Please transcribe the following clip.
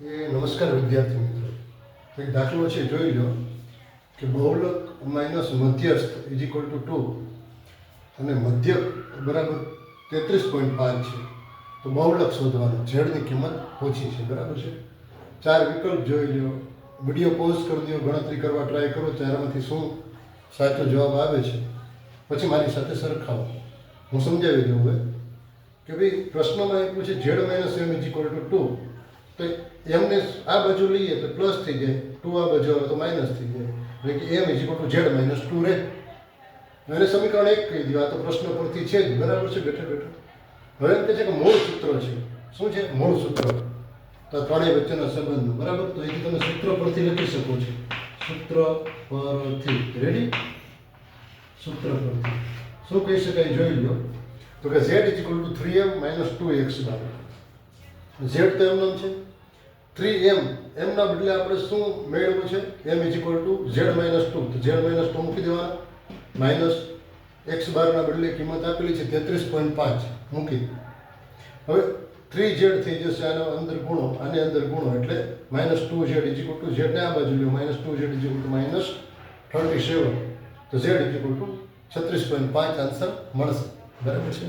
નમસ્કાર વિદ્યાર્થી મિત્રો. એક દાખલો છે, જોઈ લો કે બહુલક માઇનસ મધ્યસ્થ ઇઝ ઇક્વલ ટુ 2 અને મધ્યક બરાબર 33.5 છે. તો બહુલક શોધવાનો, ઝેડની કિંમત ઓછી છે, બરાબર છે. ચાર વિકલ્પ જોઈ લો, વિડીયો પોઝ કરી દો, ગણતરી કરવા ટ્રાય કરો, ચારમાંથી શું સાચો જવાબ આવે છે પછી મારી સાથે સરખાવો. હું સમજાવી દઉં હવે કે ભાઈ પ્રશ્નમાં આપ્યું છે Z minus M is equal to 2. તો એમને આ બાજુ લઈએ તો પ્લસ થઈ જાય, 2 આ બાજુ આવે તો માઇનસ થઈ જાય, એટલે કે M is equal to Z minus 2 રહે. એને સમીકરણ 1 કહી દો. આ તો પ્રશ્ન પરથી છે જ, બરાબર છે, બેઠા બેઠા. હવે એમ કહે છે કે મૂળ સૂત્ર છે. શું છે મૂળ સૂત્ર? તો ત્રણેય વચ્ચેના સંબંધો, બરાબર. તો અહીંથી તમે સૂત્ર પરથી લખી શકો છો. સૂત્ર પરથી રેડી? સૂત્ર પરથી શું કહી શકાય જોઈ લો. તો કે z is equal two 3m minus 2x bar. z તો એમનું છે, 3m એમના બદલે આપણે શું મેળવ્યું છે? m is equal two z minus 2. તો z માઇનસ 2 મૂકી દેવાના, માઇનસ x બારના બદલે કિંમત આપેલી છે 33.5 મૂકી. હવે 3z થઈ જશે, આનો અંદર ગુણો, આની અંદર ગુણો, એટલે minus 2z is equal two z ને આ બાજુ લ્યો, minus 2z is equal two minus 37. તો z is equal two 36.5 answer મળશે, બરાબર છે.